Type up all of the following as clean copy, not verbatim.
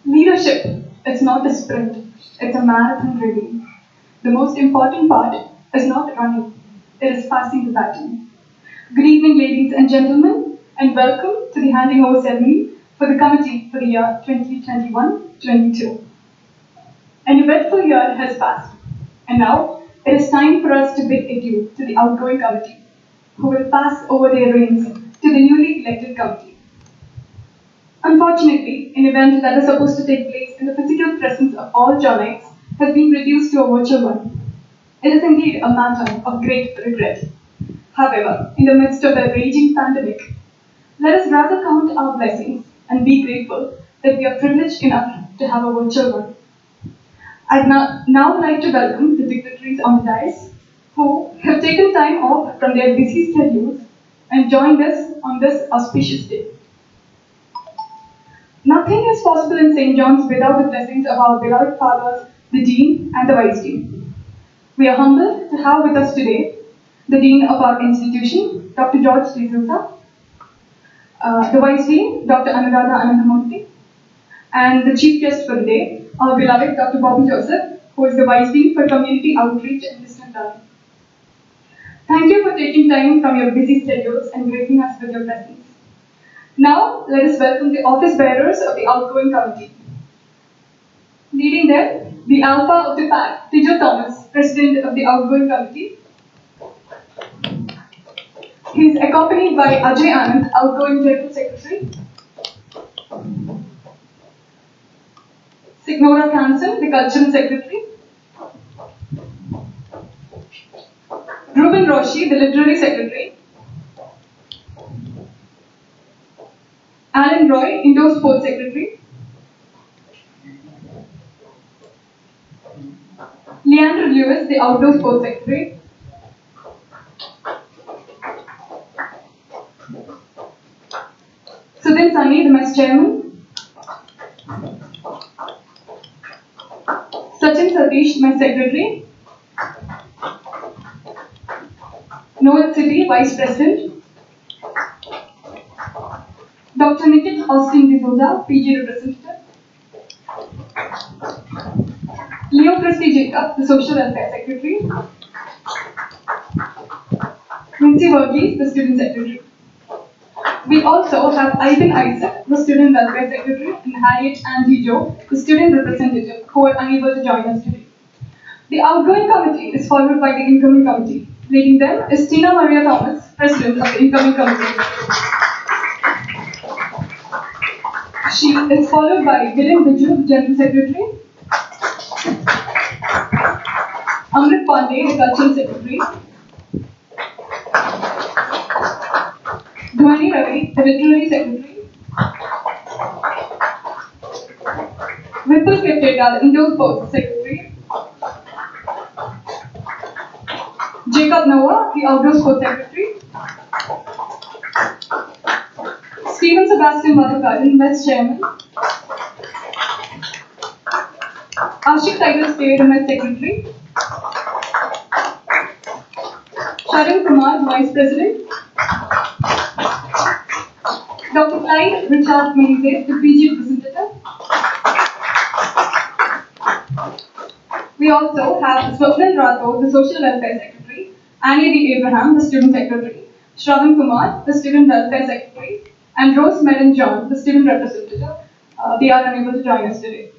Leadership is not a sprint, it's a marathon really. The most important part is not running, it is passing the baton. Good evening, ladies and gentlemen, and welcome to the handing over ceremony for the committee for the year 2021-22. An eventful year has passed, and now it is time for us to bid adieu to the outgoing committee, who will pass over their reins to the newly elected committee. Unfortunately, an event that is supposed to take place in the physical presence of all Johnites has been reduced to a virtual one. It is indeed a matter of great regret. However, in the midst of a raging pandemic, let us rather count our blessings and be grateful that we are privileged enough to have a virtual one. I'd now like to welcome the dignitaries on the dais who have taken time off from their busy schedules and joined us on this auspicious day. Nothing is possible in St. John's without the blessings of our beloved fathers, the Dean and the Vice Dean. We are humbled to have with us today the Dean of our institution, Dr. George D'Souza, the Vice Dean, Dr. Anuradha Ananthamurthy, and the Chief Guest for the day, our beloved Dr. Bobby Joseph, who is the Vice Dean for Community Outreach and Distant Learning. Thank you for taking time from your busy schedules and gracing us with your presence. Now, let us welcome the office bearers of the outgoing committee. Leading them, the alpha of the pack, Tijo Thomas, President of the outgoing committee. He is accompanied by Ajay Anand, outgoing General Secretary. Signora Kansan, the Cultural Secretary. Ruben Roshi, the Literary Secretary. Alan Roy, Indoor Sports Secretary. Leander Lewis, the Outdoor Sports Secretary. Sudhin Sunny, the Mess Chairman. Sachin Satish, my secretary. Noel City, vice president. Dr. Nikit Austin D'Souza, PG representative. Leo Christy Jacob, the social welfare secretary. Lindsay Verghese, the student secretary. We also have Ivan Isaac, the student welfare secretary, and Harriet Angie Joe, the student representative, who are unable to join us today. The outgoing committee is followed by the incoming committee. Leading them is Tina Maria Thomas, president of the incoming committee. She is followed by Viren Biju, general secretary. Amrit Pandey, the cultural secretary. Dhwani Ravi, the literary secretary. Vipul Kiptega, the indoor sports secretary. Jacob Noah, the outdoor sports secretary. Stephen Sebastian Madhukaran, vice chairman. Ashik Tiger State, the secretary. Sharan Kumar, vice president. Dr. Clyde Richard Menzies, the PG representative. We also have Swapnil Rathod, the social welfare secretary. Annie D. Abraham, the student secretary. Shravan Kumar, the student welfare secretary. And Rose Mellon John, the student representative. They are unable to join us today.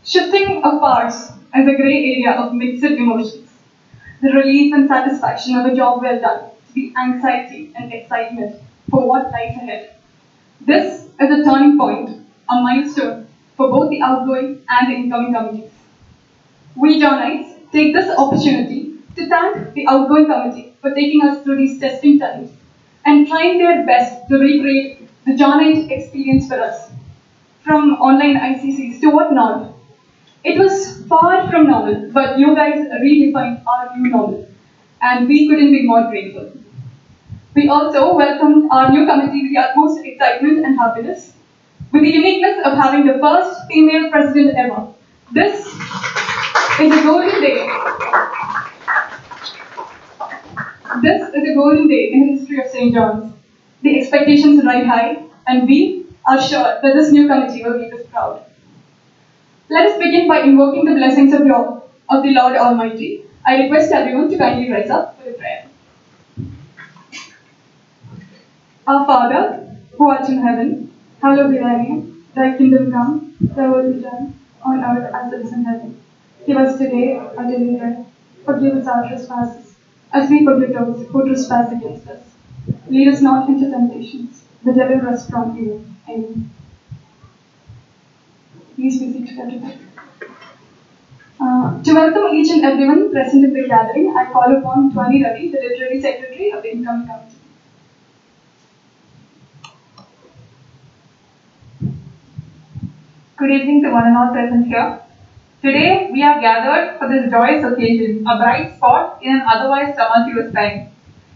Shifting of powers is a grey area of mixed emotions. The relief and satisfaction of a job well done, the anxiety and excitement for what lies ahead. This is a turning point, a milestone for both the outgoing and the incoming committees. We Johnites take this opportunity to thank the outgoing committee for taking us through these testing times and trying their best to recreate the Johnite experience for us. From online ICCs to whatnot. It was far from normal, but you guys redefined our new normal, and we couldn't be more grateful. We also welcomed our new committee with the utmost excitement and happiness, with the uniqueness of having the first female president ever. This is a golden day. This is a golden day in the history of St. John's. The expectations ride high, and we are sure that this new committee will make us proud. Let us begin by invoking the blessings of the Lord Almighty. I request everyone to kindly rise up for a prayer. Our Father, who art in heaven, hallowed be thy name. Thy kingdom come, thy will be done, on earth as it is in heaven. Give us today our daily bread. Forgive us our trespasses, as we forgive those who trespass against us. Lead us not into temptations, but deliver us from evil. Amen. Please be seated, everybody. To welcome each and everyone present in the gathering, I call upon Dhwani Ravi, the literary secretary of the incoming committee. Good evening to one and all present here. Today, we are gathered for this joyous occasion, a bright spot in an otherwise tumultuous time.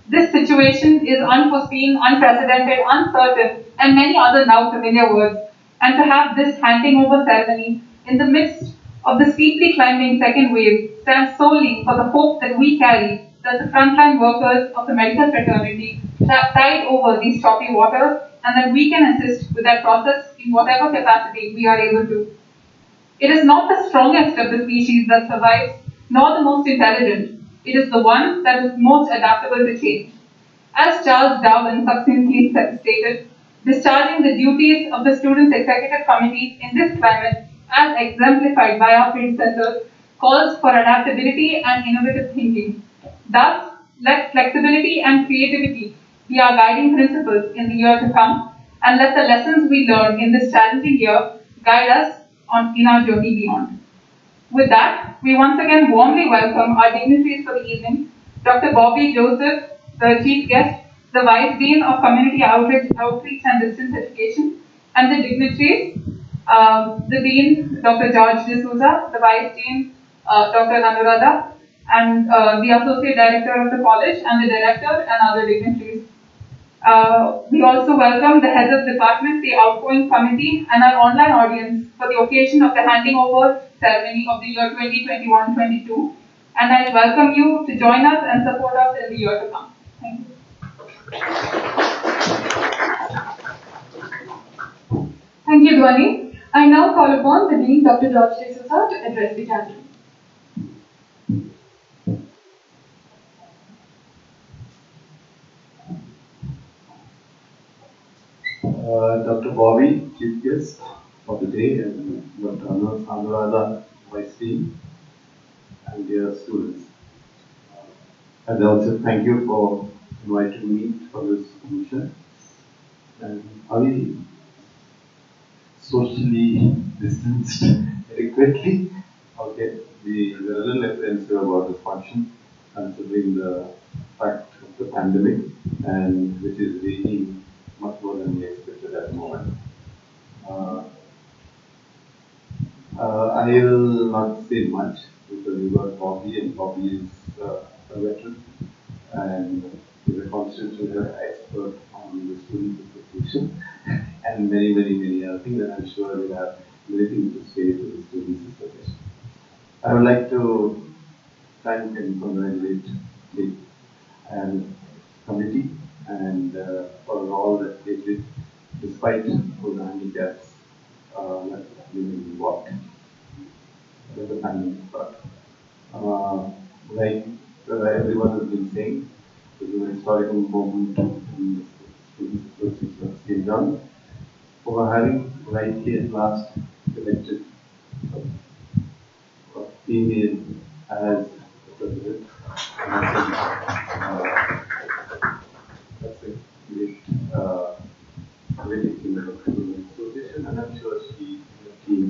This situation is unforeseen, unprecedented, uncertain, and many other now familiar words. And to have this handing over ceremony in the midst of the steeply climbing second wave stands solely for the hope that we carry that the frontline workers of the medical fraternity have tide over these choppy waters and that we can assist with that process in whatever capacity we are able to. It is not the strongest of the species that survives, nor the most intelligent. It is the one that is most adaptable to change. As Charles Darwin succinctly stated, discharging the duties of the Students' Executive Committee in this climate, as exemplified by our predecessors, calls for adaptability and innovative thinking. Thus, let flexibility and creativity be our guiding principles in the year to come, and let the lessons we learn in this challenging year guide us in our journey beyond. With that, we once again warmly welcome our dignitaries for the evening, Dr. Bobby Joseph, the Chief Guest, the Vice Dean of Community Outreach and Distance Education, and the dignitaries, the Dean, Dr. George D'Souza, the Vice Dean, Dr. Anuradha, and the Associate Director of the College, and the Director and other dignitaries. We also welcome the heads of department, the Outgoing committee, and our online audience for the occasion of the handing over ceremony of the year 2021-22. And I welcome you to join us and support us in the year to come. Thank you. Thank you, Dhwani. I now call upon the Dean, Dr. George D'Souza, to address the gathering. Dr. Bobby, chief guest of the day, and Dr. Anuradha, vice dean, and dear students. And also thank you for inviting me for this function. And are we socially distanced adequately? Okay, we were a little apprehensive about this function, considering the fact of the pandemic, and which is raging much more than we expected at the moment. I will not say much because we got Bobby, and Bobby is a veteran and is a constitutional expert on the student association and many other things, and I'm sure we'll have many things to say to the students association. I would like to thank and congratulate the committee and for all that they did despite all the handicaps that have been involved with the pandemic. But like everyone has been saying, it is an historical moment in the students' association of St. John for having right here at last elected a female as the president. That's a great achievement of the student association, and I'm sure she and the team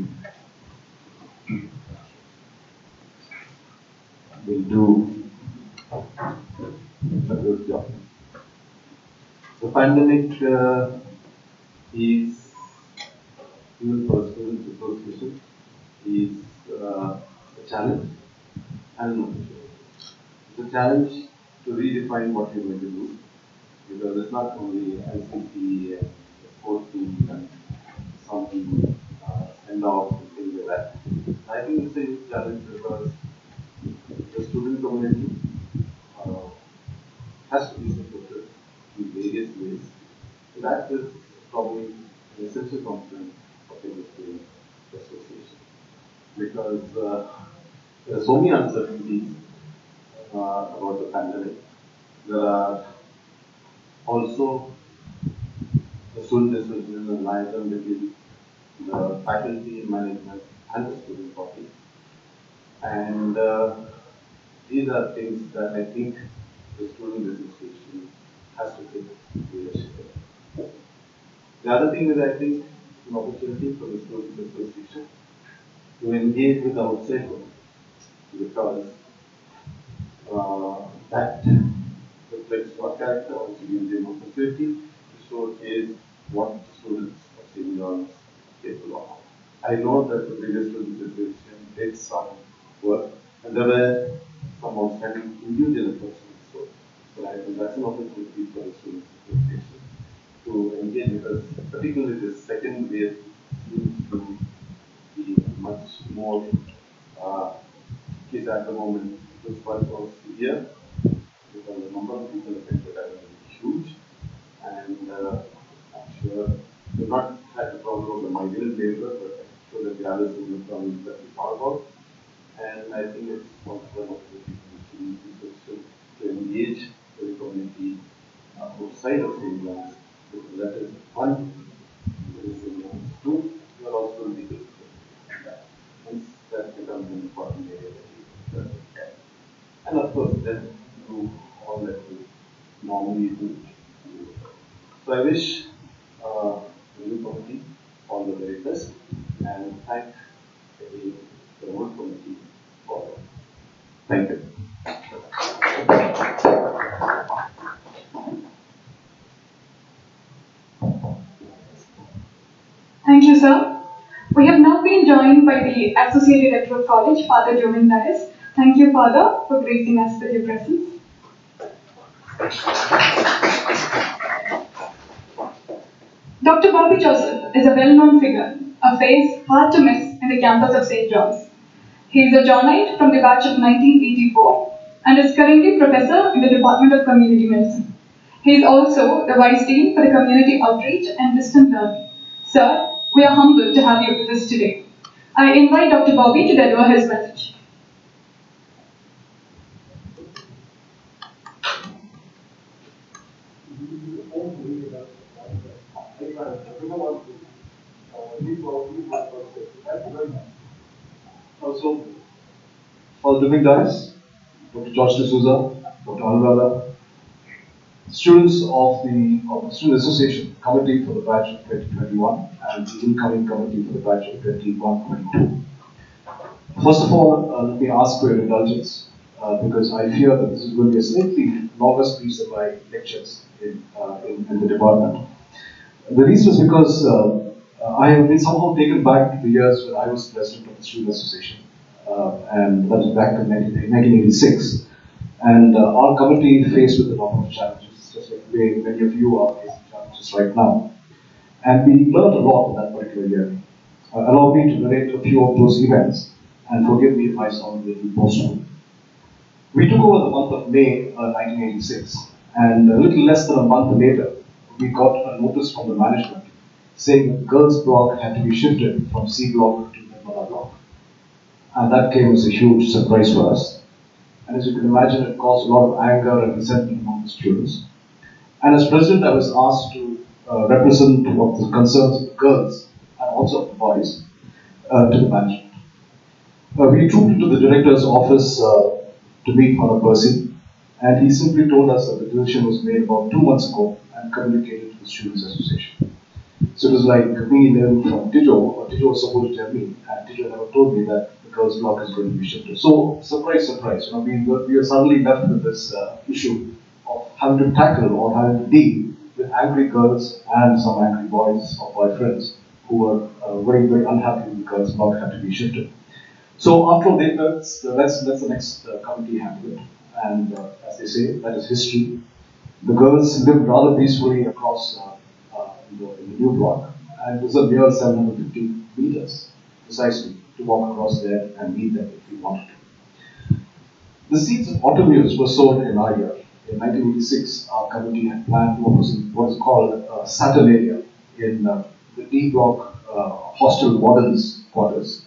will do a good job. The pandemic is, even for a students association, is a challenge and an opportunity. It's a challenge to redefine what you're going to do, because it's not only ICT and sports teams and some send off and things like that. I think it's a huge challenge because the student community has to be supported in various ways. So that is probably an essential component of the student association, because there are so many uncertainties about the pandemic. There are also the student association and liaison between the faculty, management, and the student body. And these are things that I think the student association has to take leadership in. The other thing is, I think, an opportunity for the student association to engage with the outside world, because that reflects what character, also gives them opportunity to showcase what students of St. John's capable of. I know that the previous student association did some work, and there were some outstanding individual efforts also. So I think that's an opportunity for the student association to engage, because particularly this second wave seems to be much more is at the moment was quite more severe, because the number of people affected are huge, and I'm sure we've not had the problem of the migrant labor, but I'm sure that the other similar problems that we talk about. And I think it's also an opportunity to engage with the community outside of St. John's, because that is one that is St. John's. Two, you are also legal. Hence, that becomes an important area that we can. And of course, then do all that we normally do. So I wish the new committee all the very best, and thank the whole committee for it. Thank you. Thank you, sir. We have now been joined by the Associate Director of College, Father Jomin Dias. Thank you, Father, for gracing us with your presence. Dr. Bobby Joseph is a well-known figure, a face hard to miss in the campus of St. John's. He is a Johnite from the batch of 1984 and is currently professor in the Department of Community Medicine. He is also the Vice Dean for the Community Outreach and Distant Learning. Sir, we are humbled to have you with us today. I invite Dr. Bobby to deliver his message. Also, for the Dignitaries, Dr. George D'Souza, Dr. Anuradha, students of the Student Association Committee for the batch of 2021 and the incoming committee for the batch of 21-22. First of all, let me ask for your indulgence because I fear that this is going to be a slightly longer speech than my lectures in the department. The reason is because I have been somehow taken back to the years when I was president of the Student Association, and that was back in 1986. And our committee faced with a lot of challenges, just like the way many of you are facing challenges right now. And we learned a lot in that particular year. Allow me to narrate a few of those events, and forgive me if I sound a little boastful. We took over the month of May 1986, and a little less than a month later, we got a notice from the management saying that girls' block had to be shifted from C block to Nirmala block. And that came as a huge surprise for us. And as you can imagine, it caused a lot of anger and resentment among the students. And as president, I was asked to represent what the concerns of the girls and also of the boys to the management. We trooped into the director's office to meet Father Percy, and he simply told us that the decision was made about 2 months ago and communicated to the Students' Association. So it was like me learning from Tijo, or Tijo was supposed to tell me, and Tijo never told me that the girls' block is going to be shifted. So, surprise, surprise, we were suddenly left with this issue of having to tackle or having to deal with angry girls and some angry boys or boyfriends who were very, very unhappy with the girls' block had to be shifted. So after all, let's the next committee handle it. And as they say, that is history. The girls lived rather peacefully across in the new block, and it was a mere 750 meters precisely to walk across there and meet them if we wanted to. The seeds of automobiles were sown in our year. In 1986, our committee had planned what is called Saturnalia in the D block hostel warden's quarters.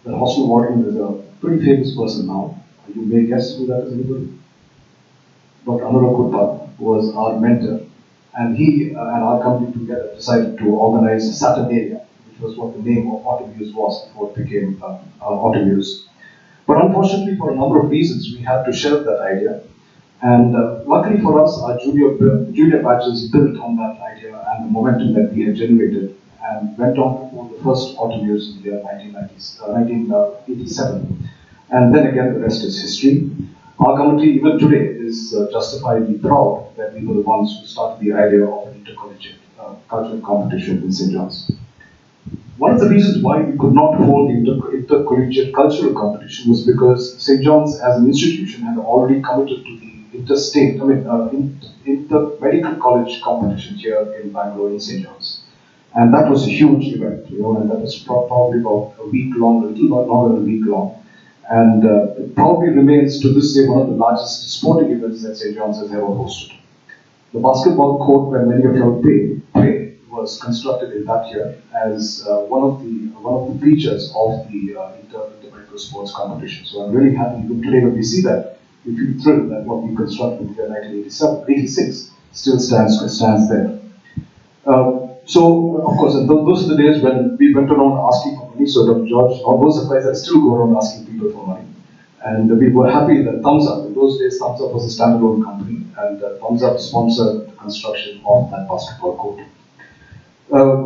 The hostel warden is a pretty famous person now. You may guess who that is, anybody? Dr. Anuradha was our mentor, and he and our company together decided to organize Saturnalia, which was what the name of Automuse was before it became Automuse. But unfortunately, for a number of reasons, we had to shelve that idea. And luckily for us, our junior batches built on that idea and the momentum that we had generated and went on to hold the first Automuse in the year 1987. And then again, the rest is history. Our committee, even today, is justifiably proud that we were the ones who started the idea of an intercollegiate cultural competition in St. John's. One of the reasons why we could not hold the intercollegiate cultural competition was because St. John's as an institution had already committed to the inter-medical college competition here in Bangalore in St. John's. And that was a huge event, and that was probably about a week long, a little bit longer than a week long. And it probably remains to this day one of the largest sporting events that St. John's has ever hosted. The basketball court where many of you play was constructed in that year as one of the features of the inter-medical sports competition. So I'm really happy even today when we see that, we feel thrilled that what we constructed in the year 1986 still stands there. So, of course, and those are the days when we went around asking for money. So, Dr. George, all those supplies, I still go around asking people for money. And we were happy that Thumbs Up, in those days, Thumbs Up was a standalone company, and Thumbs Up sponsored the construction of that basketball court.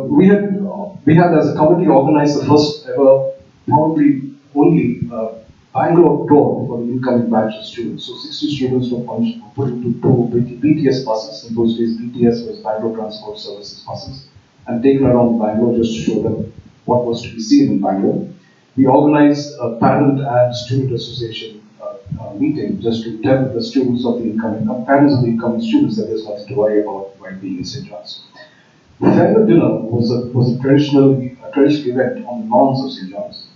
We had, as a committee, organized the first ever, probably only Bangalore tour for the incoming batch of students. So 60 students were put into two BTS buses. In those days, BTS was Bangalore Transport Services buses, and taken around Bangalore just to show them what was to be seen in Bangalore. We organized a parent and student association meeting just to tell the students of the incoming, parents of the incoming students that there's nothing to worry about while being in St. John's. The farewell dinner was a traditional event on the lawns of St. John's.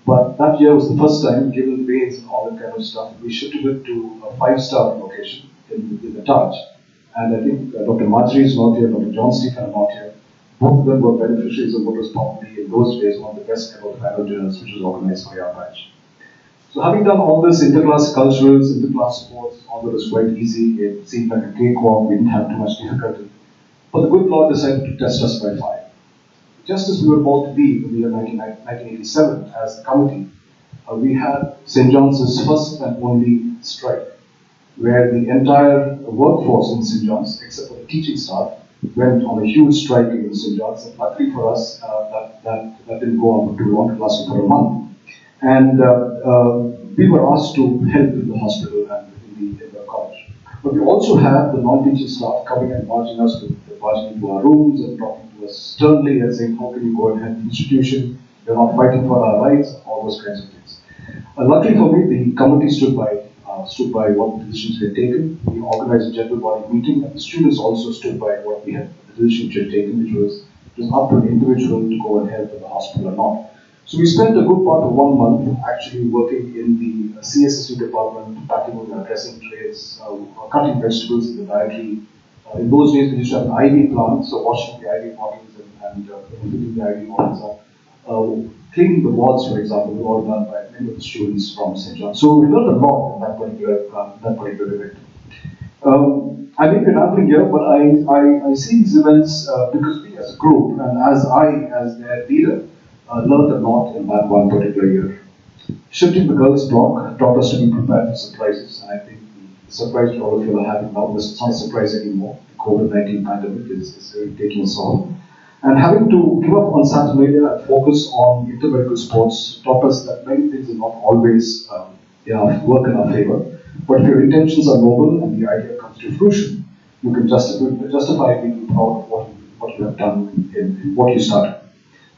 But that year was the first time, given the rains and all that kind of stuff, we shifted it to a five-star location in the Taj. And I think Dr. Marjorie is not here, Dr. John Stephen are not here. Both of them were beneficiaries of what was probably in those days one of the best ever farewell dinners which was organized by our batch. So having done all this interclass culturals, interclass sports, all that was quite easy. It seemed like a cakewalk. We didn't have too much difficulty. But the good Lord decided to test us by fire. Just as we were about to leave in the year 1987 as the committee, we had St. John's first and only strike, where the entire workforce in St. John's, except for the teaching staff, went on a huge strike in St. John's. And luckily for us, that didn't go on for too long, it lasted for a month. And we were asked to help in the hospital and in the college. But we also had the non-teaching staff coming and marching into our rooms and talking to us sternly and saying, how can you go and help the institution? You're not fighting for our rights, all those kinds of things. Luckily for me, the committee stood by what the decisions we had taken. We organized a general body meeting, and the students also stood by what the decisions we had taken, which was it was up to the individual to go and help in the hospital or not. So we spent a good part of 1 month actually working in the CSSU department, packing dressing trays, cutting vegetables in the dietary. In those days, we used to have an IV plant, so washing the IV bottles and filling the IV bottles up. Cleaning the wards, for example, were all done by many of the students from St. John. So we learned a lot in that particular event. I may be rambling here, but I see these events because we as a group and as their leader, learned a lot in that one particular year. Shifting the girls' block taught us to be prepared for surprises, and I think the surprise that all of you are having now is not a surprise anymore. The COVID-19 pandemic is really taking us all. And having to give up on Saturnalia and focus on intermediate sports taught us that many things are not always work in our favor. But if your intentions are noble and the idea comes to fruition, you can justify being proud of what you have done in what you started.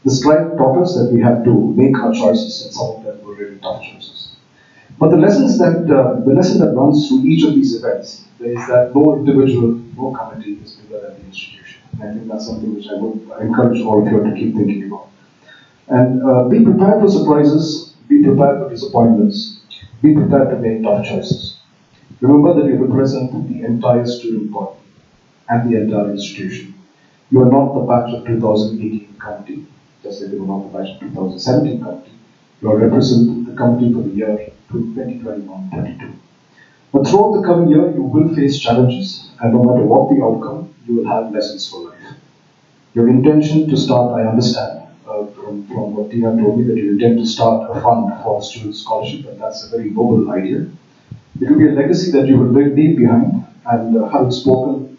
The strike taught us that we had to make our choices, and some of them were really tough choices. But the lesson that runs through each of these events is that no individual, no committee is bigger than the institution. And I think that's something which I would encourage all of you to keep thinking about. And be prepared for surprises, be prepared for disappointments, be prepared to make tough choices. Remember that you represent the entire student body and the entire institution. You are not the batch of 2018 committee, just like you were not the batch of 2017 committee. You are representing the committee for the year 2021-22. But throughout the coming year, you will face challenges, and no matter what the outcome, you will have lessons for life. Your intention to start, I understand from what Tina told me, that you intend to start a fund for the student scholarship, and that's a very noble idea. It will be a legacy that you will leave behind, and having spoken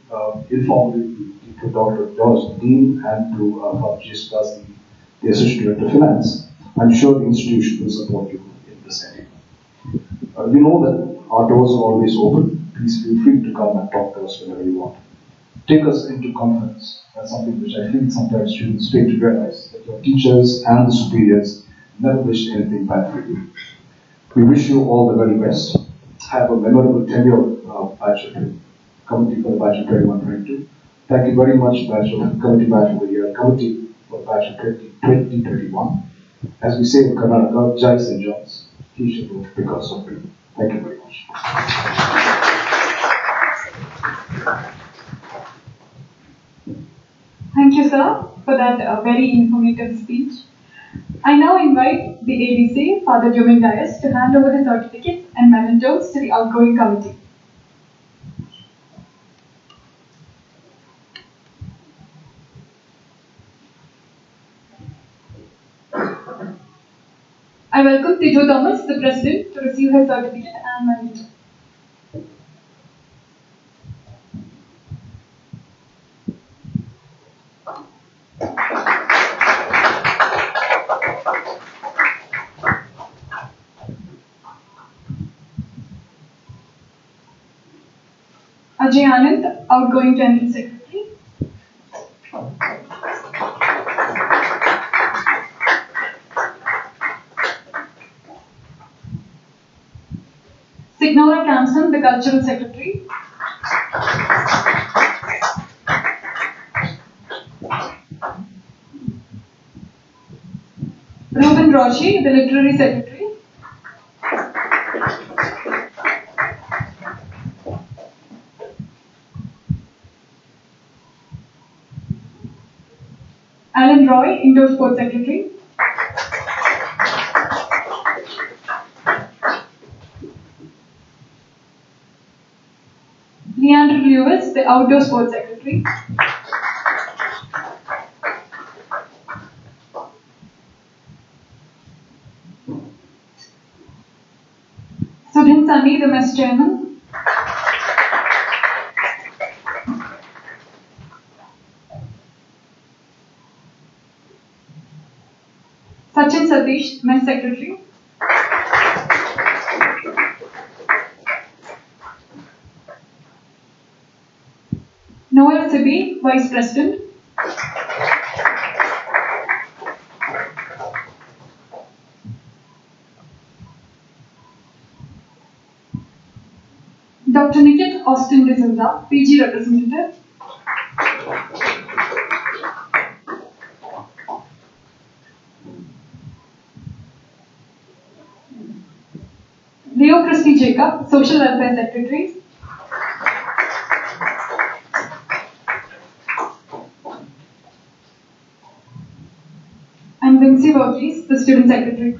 informally to Dr. George, the Dean, and to Father J. Das, the Associate Director of Finance, I'm sure the institution will support you in this area. You know that our doors are always open. Please feel free to come and talk to us whenever you want. Take us into confidence. That's something which I feel sometimes students fail to realize, that your teachers and the superiors never wish anything bad for you. We wish you all the very best. Have a memorable tenure bachelor committee for the batch of 21-22. Thank you very much, committee batch of the year, committee for batch of 2021. As we say in Karnataka, Jai St. John's, he should move because of it. Thank you very much. Thank you, sir, for that very informative speech. I now invite the ABC, Father Dignitaries, to hand over the certificates and mementos to the outgoing committee. I welcome Tijo Thomas, the President, to receive her certificate and memento. Ajay Anand, Outgoing General Secretary. Signora Kamson, the Cultural Secretary. Alan Roshi, the Literary Secretary. Alan Roy, Indoor Sports Secretary. Leandro Lewis, the Outdoor Sports Secretary. Sudhin Sani, the Mess Chairman. Sachin Satish, Mess Secretary. Noel Sibi, Vice President. Dr. Nikit Austin D'Souza, PG Representative. Leo Christie Jacob, Social Welfare Secretary. And Vinci Verghese, the Student Secretary.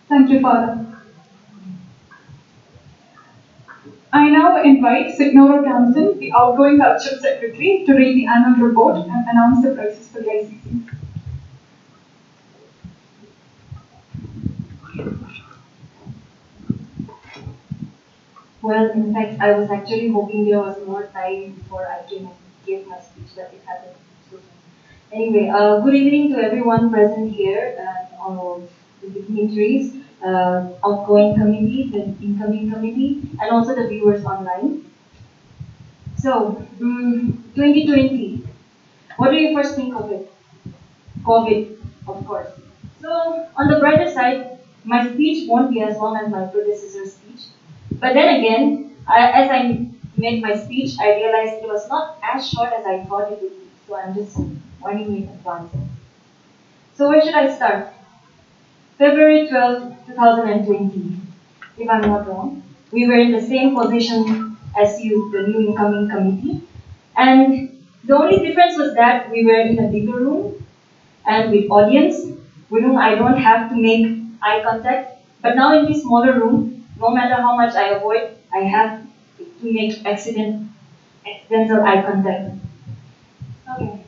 Thank you, Father. I now invite Signora Thompson, the Outgoing Cultural Secretary, to read the annual report and announce the prizes for the ICC. Well, in fact, I was actually hoping there was more time before I came and gave my speech, but it happened. So, anyway, good evening to everyone present here and all of the dignitaries, outgoing committee, the incoming committee, and also the viewers online. So, 2020, what do you first think of it? COVID, of course. So, on the brighter side, my speech won't be as long as my predecessor's speech. But then again, as I made my speech, I realized it was not as short as I thought it would be. So I'm just warning you in advance. So where should I start? February 12, 2020, if I'm not wrong. We were in the same position as you, the new incoming committee. And the only difference was that we were in a bigger room and with audience, with whom I don't have to make eye contact. But now in this smaller room, no matter how much I avoid, I have to make accidental eye contact. Okay.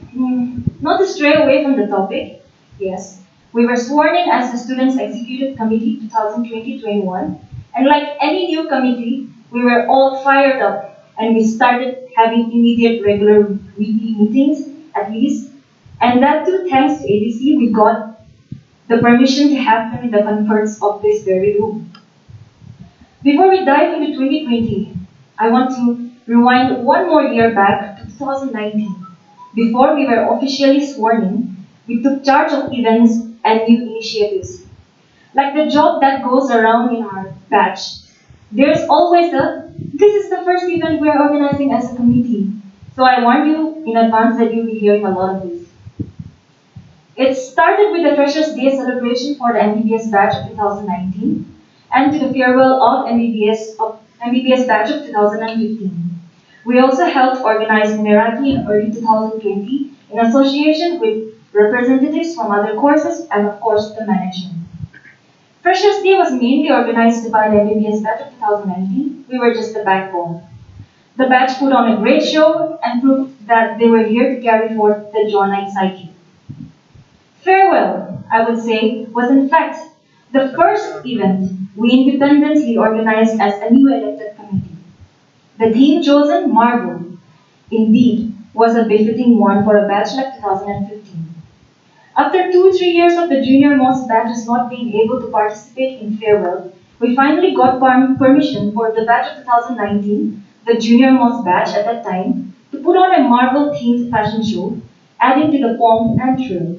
Not to stray away from the topic, yes, we were sworn in as the Students' Executive Committee 2020-21, and like any new committee, we were all fired up, and we started having immediate regular weekly meetings, at least, and that too thanks to ADC, we got the permission to have them in the comforts of this very room. Before we dive into 2020, I want to rewind one more year back to 2019. Before we were officially sworn in, we took charge of events and new initiatives. Like the job that goes around in our batch, there's always this is the first event we're organizing as a committee. So I warn you in advance that you'll be hearing a lot of this. It started with the Freshers' Day celebration for the MBBS batch of 2019. And to the farewell of MBBS batch of 2015. We also helped organize Commemorating in early 2020 in association with representatives from other courses and of course the management. Freshers' Day was mainly organized by the MBBS batch of 2019. We were just the backbone. The batch put on a great show and proved that they were here to carry forth the Joy Night cycle. Farewell, I would say, was in fact the first event we independently organized as a new elected committee. The theme chosen, Marvel, indeed was a befitting one for a batch like 2015. After 2-3 years of the junior most batches not being able to participate in farewell, we finally got permission for the batch of 2019, the junior most batch at that time, to put on a Marvel-themed fashion show, adding to the pomp and thrill.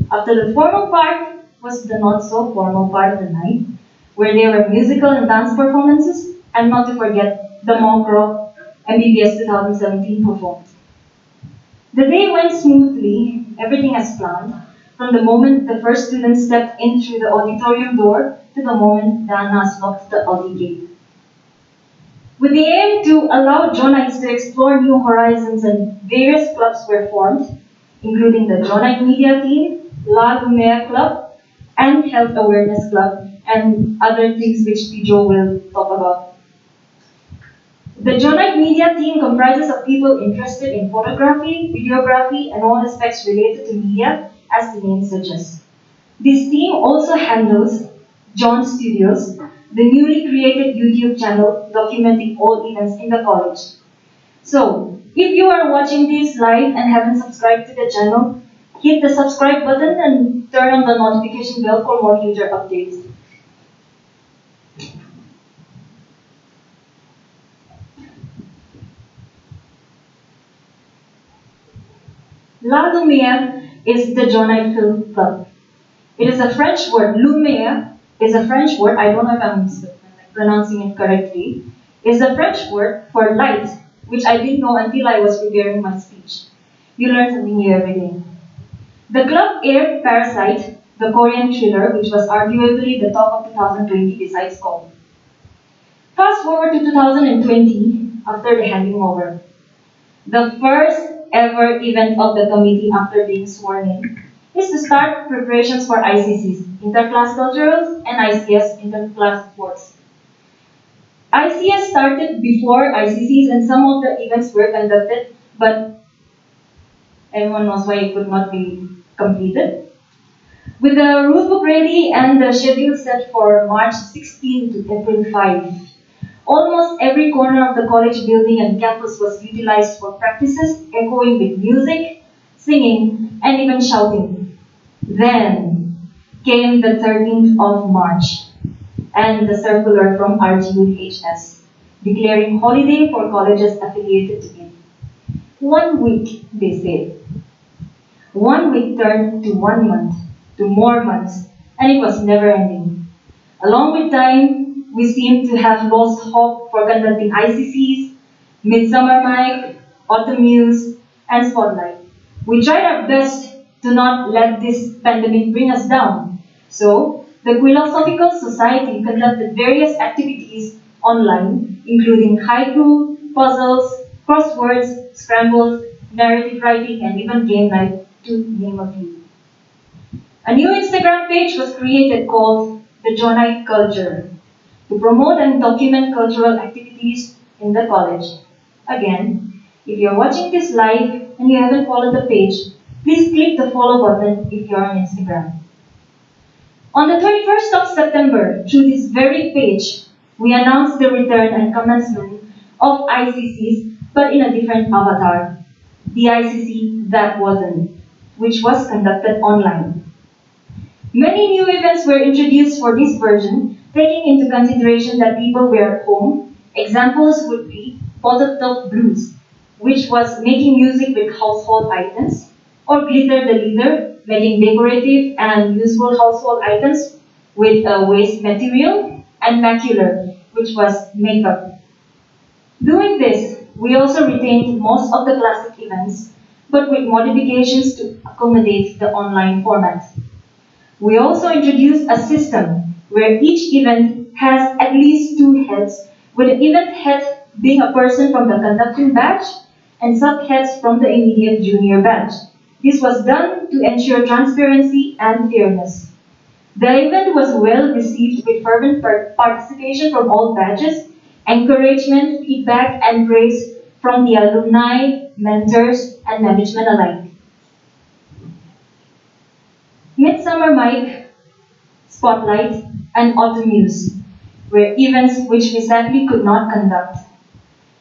After the formal part was the not-so-formal part of the night, where there were musical and dance performances, and not to forget the mock rock MBBS 2017 performance. The day went smoothly, everything as planned, from the moment the first student stepped in through the auditorium door to the moment Danas locked the Audi gate. With the aim to allow Johnites to explore new horizons, and various clubs were formed, including the Johnite Media Team, La Lumea Club, and Health Awareness Club, and other things which Pijo will talk about. The Johnite Media Team comprises of people interested in photography, videography, and all aspects related to media, as the name suggests. This team also handles John Studios, the newly created YouTube channel documenting all events in the college. So, if you are watching this live and haven't subscribed to the channel, hit the subscribe button and turn on the notification bell for more future updates. La Lumière is the Johnite Film Club. It is a French word. Lumière is a French word. I don't know if I'm pronouncing it correctly. Is a French word for light, which I didn't know until I was preparing my speech. You learn something new every day. The club aired Parasite, the Korean thriller, which was arguably the top of 2020 besides Kong. Fast forward to 2020, after the handing over. The first ever event of the committee after being sworn in is to start preparations for ICCs, Interclass Culturals, and ICS, Interclass Sports. ICS started before ICCs and some of the events were conducted, but everyone knows why it could not be completed. With the rulebook ready and the schedule set for March 16 to April 5, almost every corner of the college building and campus was utilized for practices, echoing with music, singing, and even shouting. Then came the 13th of March and the circular from RGUHS declaring holiday for colleges affiliated to it. 1 week, they said. 1 week turned to 1 month, to more months, and it was never ending. Along with time, we seem to have lost hope for conducting ICCs, Midsummer Mic, Autumn Muse, and Spotlight. We tried our best to not let this pandemic bring us down. So, the Philosophical Society conducted various activities online, including haiku, puzzles, crosswords, scrambles, narrative writing, and even game night, to name a few. A new Instagram page was created called The Johnite Culture to promote and document cultural activities in the college. Again, if you're watching this live and you haven't followed the page, please click the follow button if you're on Instagram. On the 21st of September, through this very page, we announced the return and commencement of ICCs, but in a different avatar. The ICC that wasn't, which was conducted online. Many new events were introduced for this version, taking into consideration that people were at home. Examples would be Potted Top Blues, which was making music with household items, or Glitter the Leader, making decorative and useful household items with waste material, and Macular, which was makeup. Doing this, we also retained most of the classic events, but with modifications to accommodate the online format. We also introduced a system where each event has at least 2 heads, with the event head being a person from the conducting batch and subheads from the immediate junior batch. This was done to ensure transparency and fairness. The event was well received with fervent participation from all batches, encouragement, feedback, and praise from the alumni, mentors, and management alike. Midsummer Mic, Spotlight, and Autumn Muse were events which we sadly could not conduct.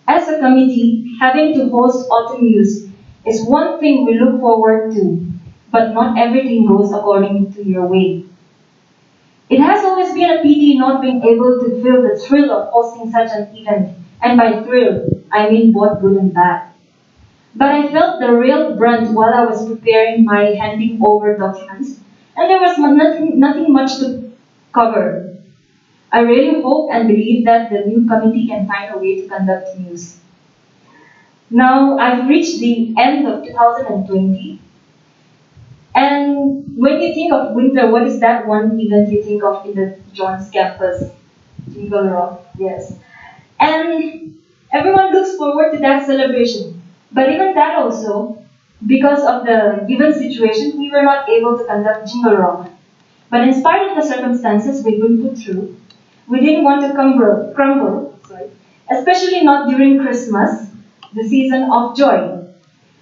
As a committee, having to host Autumn Muse is one thing we look forward to, but not everything goes according to your way. It has always been a pity not being able to feel the thrill of hosting such an event, and by thrill, I mean both good and bad. But I felt the real brunt while I was preparing my handing over documents, and there was nothing much to cover. I really hope and believe that the new committee can find a way to conduct news. Now, I've reached the end of 2020, and when you think of winter, what is that one event you think of in the John's campus? Jingle Rock, yes. And everyone looks forward to that celebration. But even that also, because of the given situation, we were not able to conduct Jingle Rock. But in spite of the circumstances we've been put through, we didn't want to crumble, especially not during Christmas, the season of joy.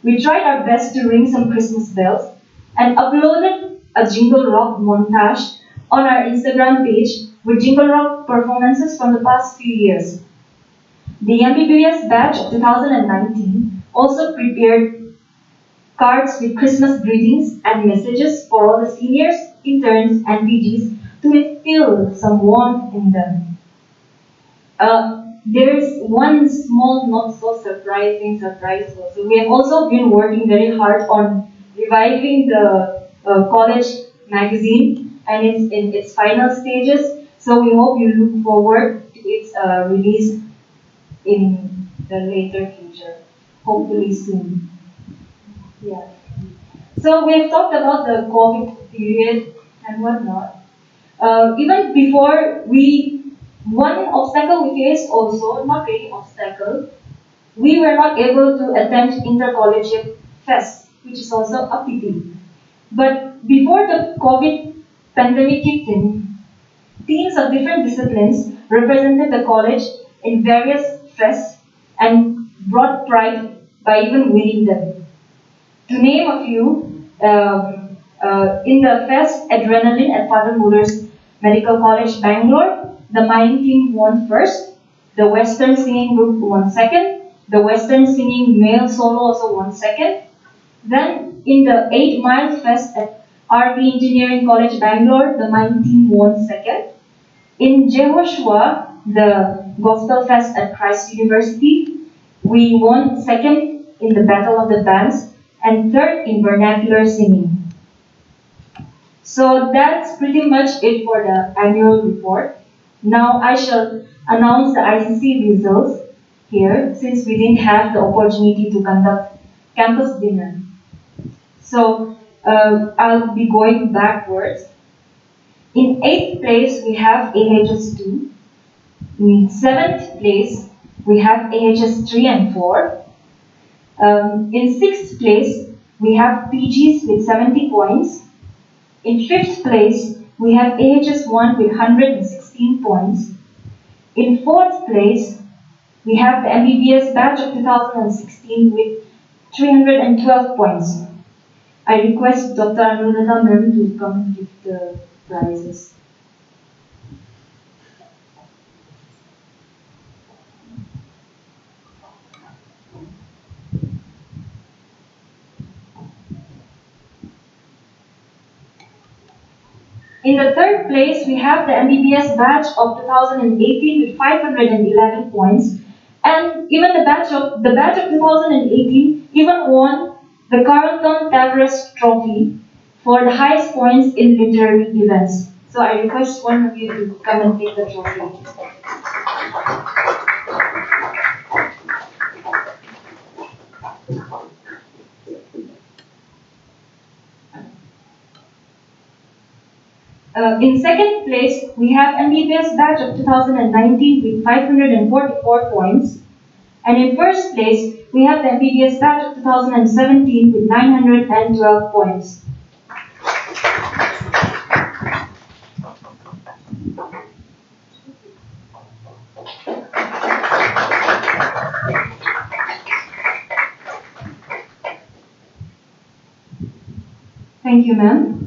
We tried our best to ring some Christmas bells and uploaded a Jingle Rock montage on our Instagram page with Jingle Rock performances from the past few years. The MBBS batch of 2019 also prepared cards with Christmas greetings and messages for all the seniors, interns, and PGs to instill some warmth in them. There's one small, not so surprising surprise also. We have also been working very hard on reviving the college magazine, and it's in its final stages. So we hope you look forward to its release in the later future, hopefully soon. Yeah. So we've talked about the COVID period and whatnot. Even before one obstacle we faced also, not really obstacle, we were not able to attend intercollegiate fest, which is also a pity. But before the COVID pandemic kicked in, teams of different disciplines represented the college in various fests and brought pride by even winning them. To name a few, in the fest Adrenaline at Father Muller's Medical College, Bangalore, the mime team won first, the Western singing group won second, the Western singing male solo also won second. Then in the 8 Mile Fest at RV Engineering College, Bangalore, the mime team won second. In Jehoshua, the Gospel Fest at Christ University, we won second in the Battle of the Bands and third in vernacular singing. So that's pretty much it for the annual report. Now I shall announce the ICC results here, since we didn't have the opportunity to conduct campus dinner. So I'll be going backwards. In 8th place, we have AHS2. In 7th place, we have AHS 3 and 4. In 6th place, we have PGs with 70 points. In 5th place, we have AHS 1 with 116 points. In 4th place, we have the MBBS batch of 2016 with 312 points. I request Dr. Anuradha ma'am to come and give the prizes. In the 3rd place, we have the MBBS batch of 2018 with 511 points, and even the batch of 2018 even won the Carlton Tavares Trophy for the highest points in literary events. So I request one of you to come and take the trophy. In 2nd place, we have MBBS batch of 2019 with 544 points. And in 1st place, we have the MBBS batch of 2017 with 912 points. Thank you, ma'am.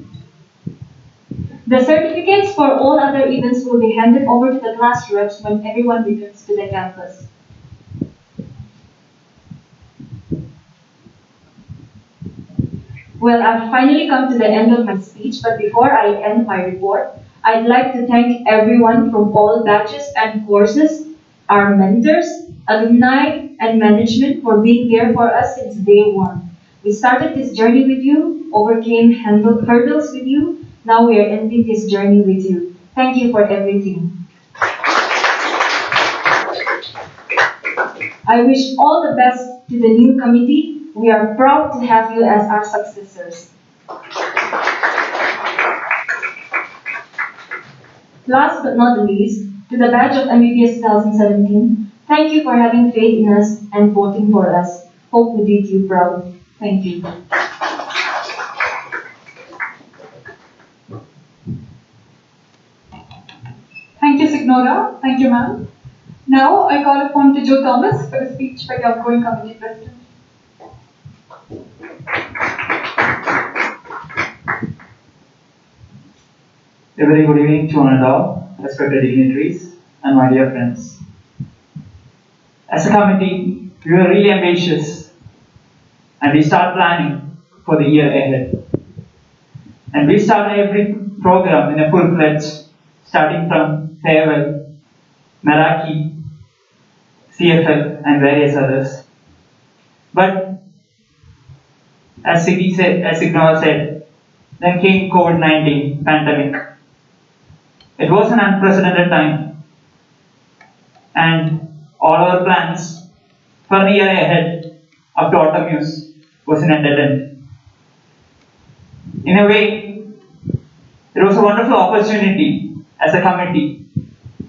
The certificates for all other events will be handed over to the class reps when everyone returns to the campus. Well, I've finally come to the end of my speech, but before I end my report, I'd like to thank everyone from all batches and courses, our mentors, alumni, and management for being there for us since day one. We started this journey with you, overcame hurdles with you. Now we are ending this journey with you. Thank you for everything. I wish all the best to the new committee. We are proud to have you as our successors. Last but not least, to the batch of MBBS 2017, thank you for having faith in us and voting for us. Hope we did you proud. Thank you. Thank you, Signora. Thank you, ma'am. Now I call upon to Joe Thomas for a speech by the outgoing committee president. A very good evening to one and all, respected dignitaries and my dear friends. As a committee, we were really ambitious and we start planning for the year ahead. And we start every program in a full-fledged, starting from farewell, Meraki, CFL and various others. But as Signora said, then came COVID-19 pandemic. It was an unprecedented time, and all our plans for the year ahead up to autumn use was in a dead end. In a way, it was a wonderful opportunity as a committee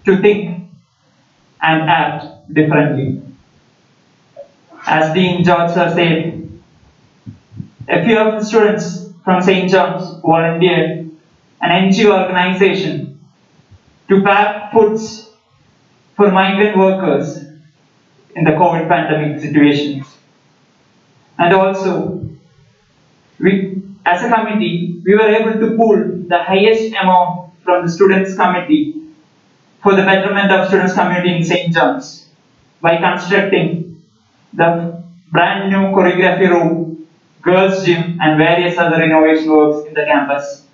to think and act differently. As Dean George Sir said, a few of the students from St. John's volunteered an NGO organization to pack foods for migrant workers in the COVID pandemic situations. And also, as a committee, we were able to pool the highest amount from the students' committee for the betterment of students' community in St. John's by constructing the brand new choreography room, girls' gym, and various other innovation works in the campus.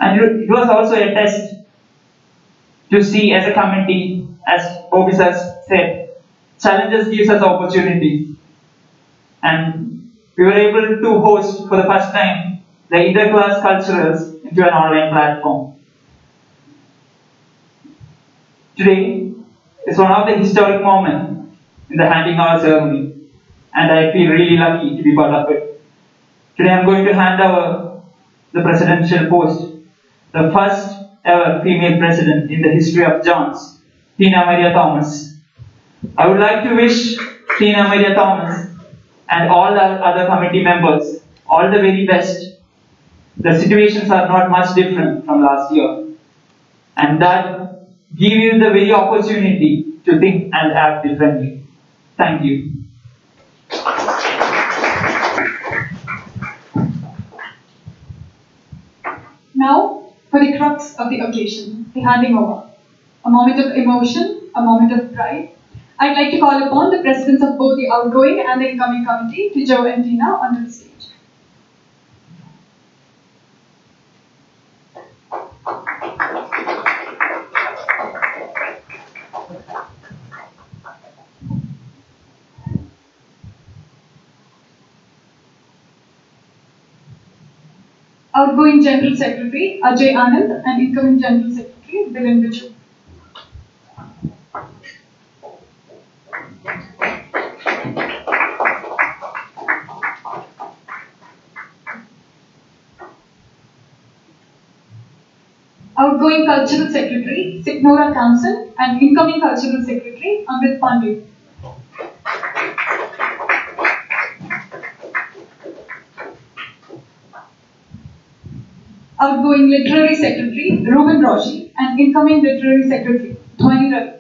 And it was also a test to see as a committee, as officers said, challenges gives us opportunities. And we were able to host for the first time the interclass culturals into an online platform. Today is one of the historic moments in the handing over ceremony, and I feel really lucky to be part of it. Today I'm going to hand over the presidential post, the first ever female president in the history of Johns, Tina Maria Thomas. I would like to wish Tina Maria Thomas and all the other committee members all the very best. The situations are not much different from last year, and that give you the very opportunity to think and act differently. Thank you. Now, for the crux of the occasion, the handing over. A moment of emotion, a moment of pride. I'd like to call upon the presidents of both the outgoing and the incoming committee, to Joe and Tina, onto the stage. Outgoing General Secretary Ajay Anand and incoming General Secretary Bilen Viju. Outgoing Cultural Secretary Signora Kamson and incoming Cultural Secretary Amrit Pandey. Outgoing Literary Secretary Ruben Roshi and incoming Literary Secretary Dhwani Ravi.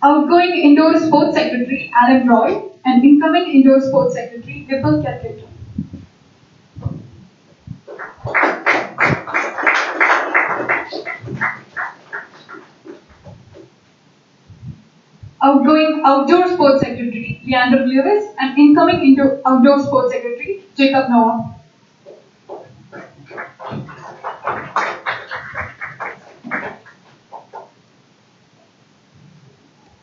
Outgoing Indoor Sports Secretary Alan Roy and incoming Indoor Sports Secretary Vipul Kalketa. Outgoing Outdoor Sports Secretary Leander Lewis and incoming Outdoor Sports Secretary Jacob Noah.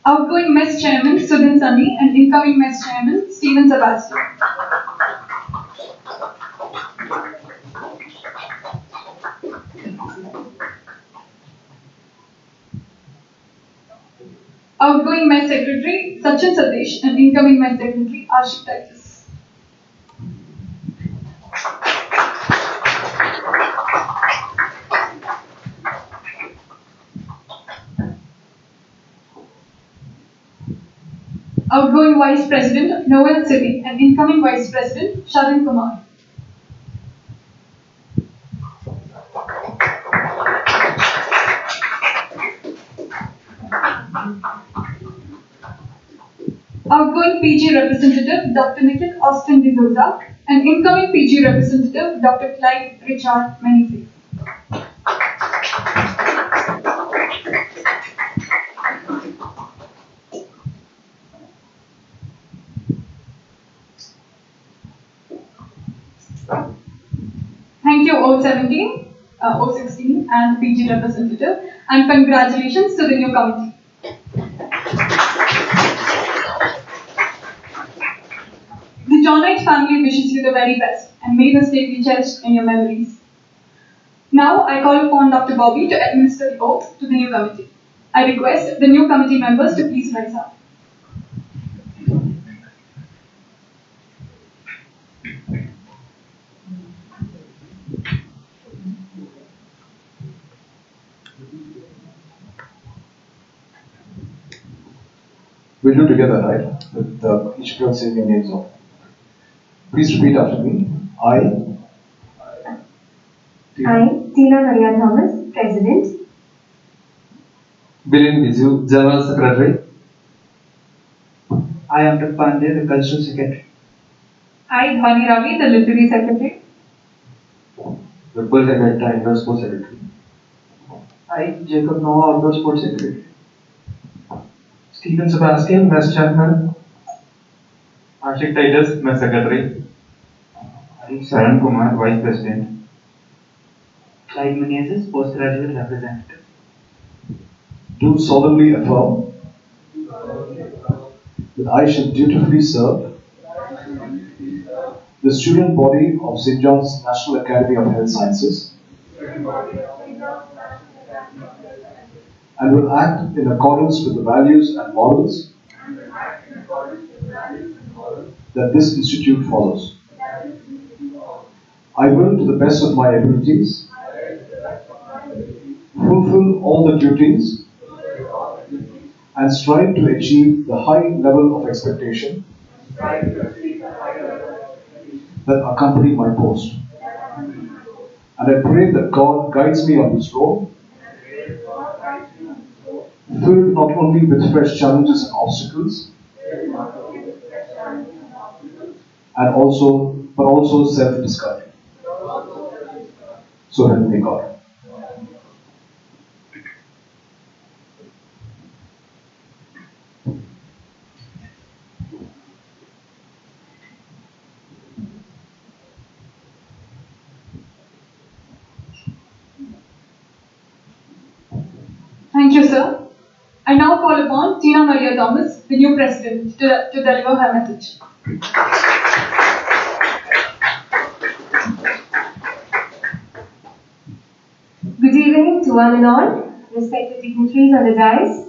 Outgoing Mess Chairman Sudhin Sani and incoming Mess Chairman Stephen Sebastian. Outgoing Mess Secretary Sachin Satish and incoming Mess Secretary Ashik Titus. Outgoing Vice President Noel Sibi and incoming Vice President Sharan Kumar. Outgoing PG Representative Dr. Nikhil Austin D'Souza and incoming PG Representative Dr. Clyde Richard Menifee. Thank you O17, O16 and PG representative, and congratulations to the new committee. The Johnite family wishes you the very best and may this day be cherished in your memories. Now I call upon Dr. Bobby to administer the oath to the new committee. I request the new committee members to please rise up. We'll do together, right? With each of you saying your names off. Please repeat after me. I, Tina Maria Thomas, President. Bilin Biju, General Secretary. I am Amrit Pandey, the Cultural Secretary. I, Dhwani Ravi, the Literary Secretary. Vipul Secretary, Indoor Sports Secretary. I, Jacob Noah, Outdoor Sports Secretary. Stephen Sebastian, Mess Chairman. Ashik Titus, Mess Secretary. I, Sharan Kumar, Vice President. Clyde Menezes, Postgraduate Representative. do solemnly affirm that I shall dutifully serve the student body of St. John's National Academy of Health Sciences and will act in accordance with the values and morals that this institute follows. I will, to the best of my abilities, fulfill all the duties and strive to achieve the high level of expectation that accompany my post. And I pray that God guides me on this road, filled not only with fresh challenges and obstacles, but also self-discovery. So help me God. Thank you, sir. I now call upon Tina Maria Thomas, the new president, to deliver her message. Good evening to one and all, respected dignitaries on the dais,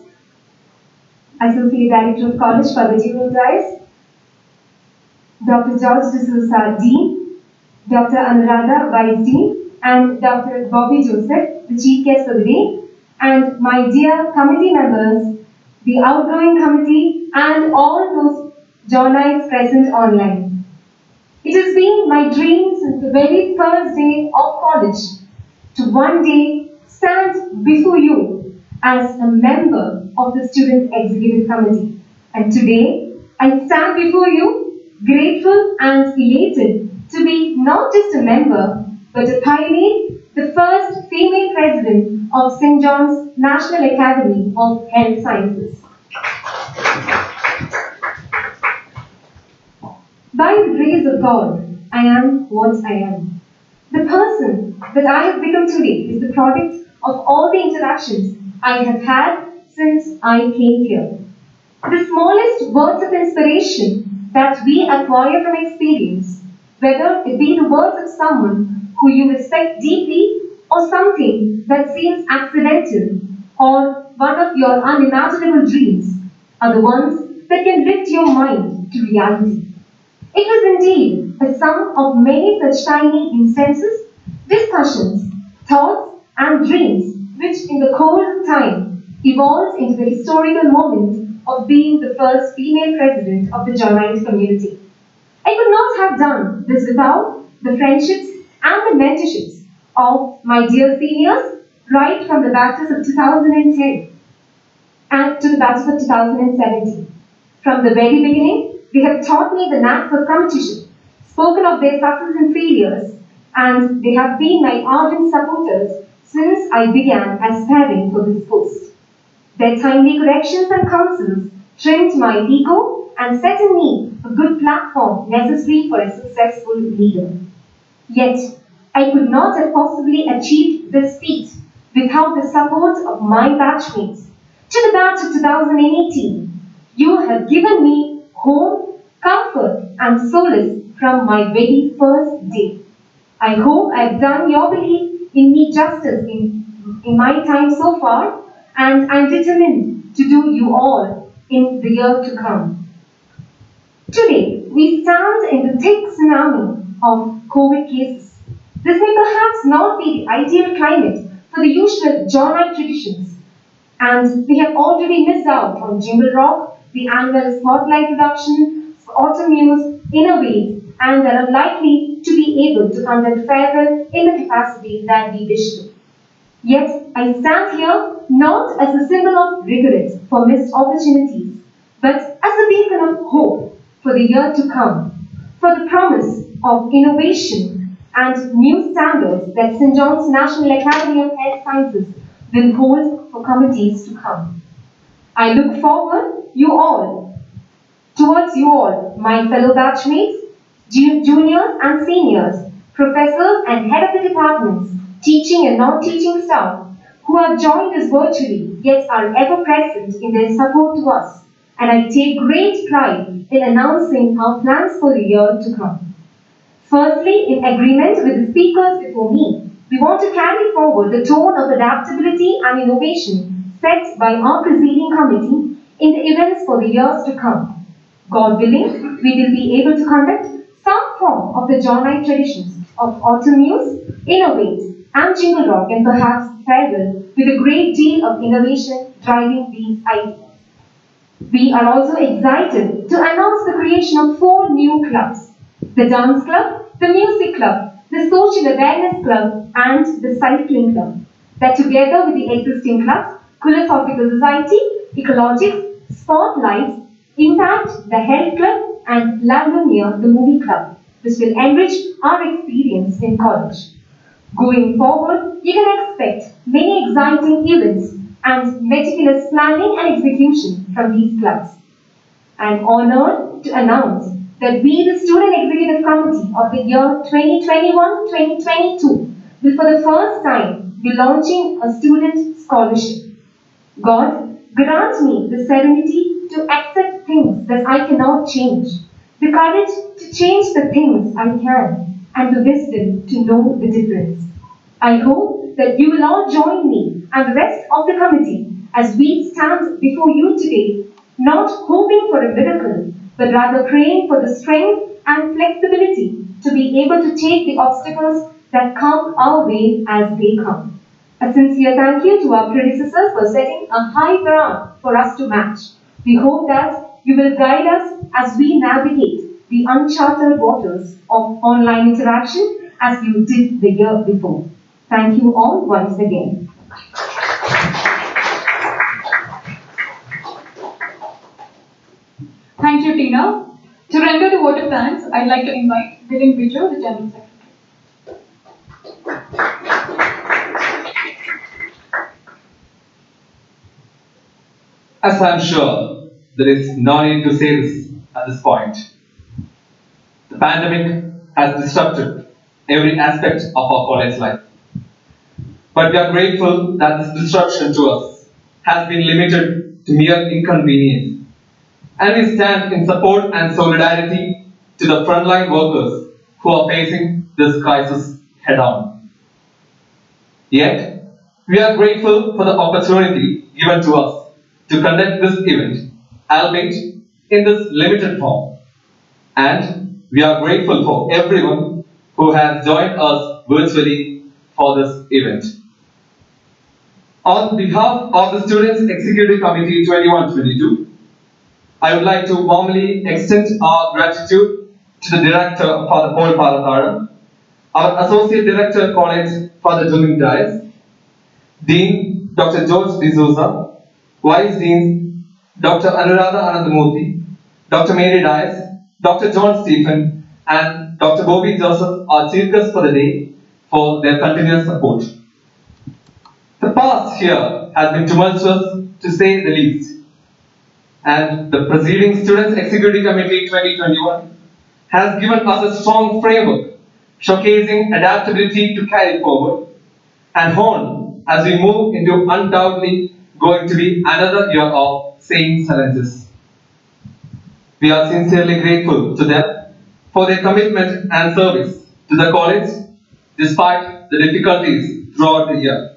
Associate Director of College for the Junior Dais, Dr. George D'Souza, Dean, Dr. Anuradha, Vice Dean, and Dr. Bobby Joseph, the Chief Guest for the day, and my dear committee members, the outgoing committee, and all those Johnites present online. It has been my dream since the very first day of college to one day stand before you as a member of the Student Executive Committee. And today, I stand before you grateful and elated to be not just a member, but a pioneer, the first female president of St. John's National Academy of Health Sciences. By the grace of God, I am what I am. The person that I have become today is the product of all the interactions I have had since I came here. The smallest words of inspiration that we acquire from experience, whether it be the words of someone who you respect deeply or something that seems accidental or one of your unimaginable dreams, are the ones that can lift your mind to reality. It was indeed a sum of many such tiny instances, discussions, thoughts, and dreams which, in the course of time, evolved into the historical moment of being the first female president of the Joinite community. I could not have done this without the friendships and the mentorships of my dear seniors, right from the batches of 2010 and to the batches of 2017. From the very beginning, they have taught me the knack for competition, spoken of their successes and failures, and they have been my ardent supporters since I began aspiring for this post. Their timely corrections and counsels trimmed my ego and set in me a good platform necessary for a successful leader. Yet, I could not have possibly achieved this feat without the support of my batchmates. To the batch of 2018, you have given me home, comfort, and solace from my very first day. I hope I have done your belief in me justice in my time so far, and I am determined to do you all in the year to come. Today, we stand in the thick tsunami of COVID cases. This may perhaps not be the ideal climate for the usual Joinite traditions, and we have already missed out on Jingle Rock, the annual spotlight production, autumn news, Innovate, and are unlikely to be able to conduct farewell in the capacity that we wish to. Yet, I stand here not as a symbol of regret for missed opportunities, but as a beacon of hope for the year to come, for the promise of innovation and new standards that St. John's National Academy of Health Sciences will hold for committees to come. I look forward towards you all, my fellow batchmates, juniors and seniors, professors and head of the departments, teaching and non-teaching staff, who have joined us virtually yet are ever present in their support to us. And I take great pride in announcing our plans for the year to come. Firstly, in agreement with the speakers before me, we want to carry forward the tone of adaptability and innovation set by our preceding committee in the events for the years to come. God willing, we will be able to conduct some form of the Joinite traditions of autumn news, Innovate, and Jingle Rock, and perhaps farewell with a great deal of innovation driving these ideas. We are also excited to announce the creation of 4 new clubs: the Dance Club, the Music Club, the Social Awareness Club, and the Cycling Club, that together with the existing clubs, Philosophical Society, Ecologics, Spotlight, Impact, the Health Club, and La Lumiere, the Movie Club, which will enrich our experience in college. Going forward, you can expect many exciting events and meticulous planning and execution from these clubs. I am honored to announce that we, the Student Executive Committee of the year 2021-2022, will for the first time be launching a student scholarship. God, grant me the serenity to accept things that I cannot change, the courage to change the things I can, and the wisdom to know the difference. I hope that you will all join me and the rest of the committee as we stand before you today, not hoping for a miracle, but rather praying for the strength and flexibility to be able to take the obstacles that come our way as they come. A sincere thank you to our predecessors for setting a high bar for us to match. We hope that you will guide us as we navigate the uncharted waters of online interaction as you did the year before. Thank you all once again. Thank you, Tina. To render the vote of thanks, I'd like to invite Dylan Bijo, the General Secretary. As I'm sure there is no need to say this at this point, the pandemic has disrupted every aspect of our college life. But we are grateful that this disruption to us has been limited to mere inconvenience. And we stand in support and solidarity to the frontline workers who are facing this crisis head on. Yet, we are grateful for the opportunity given to us to conduct this event albeit in this limited form. And we are grateful for everyone who has joined us virtually for this event. On behalf of the Students Executive Committee 21-22, I would like to warmly extend our gratitude to the Director for the Paul Palatara, our Associate Director College for the Dignitaries, Dean Dr. George D'Souza, Vice Deans Dr. Anuradha Anandamurthy, Dr. Mary Dias, Dr. John Stephen, and Dr. Bobby Joseph, our chief guests for the day, for their continuous support. The past here has been tumultuous, to say the least, and the preceding Students Executive Committee 2021 has given us a strong framework showcasing adaptability to carry forward and hone as we move into undoubtedly going to be another year of same challenges. We are sincerely grateful to them for their commitment and service to the college despite the difficulties throughout the year.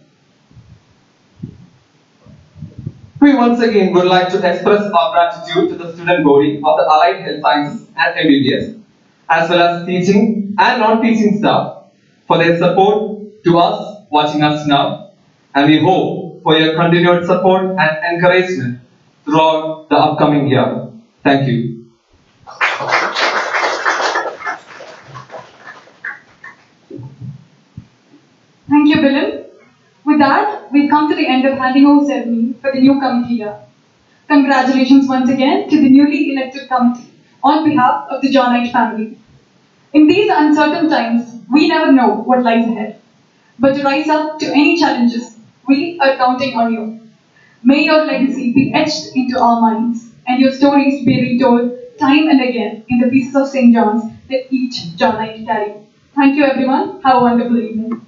We once again would like to express our gratitude to the student body of the Allied Health Sciences and MBBS, as well as teaching and non-teaching staff for their support to us watching us now, and we hope for your continued support and encouragement throughout the upcoming year. Thank you. Thank you, Bill. With that, we've come to the end of handing over ceremony for the new committee year. Congratulations once again to the newly elected committee on behalf of the Johnite family. In these uncertain times, we never know what lies ahead. But to rise up to any challenges, we are counting on you. May your legacy be etched into our minds and your stories be retold time and again in the pieces of St. John's that each Johnite carry. Thank you, everyone. Have a wonderful evening.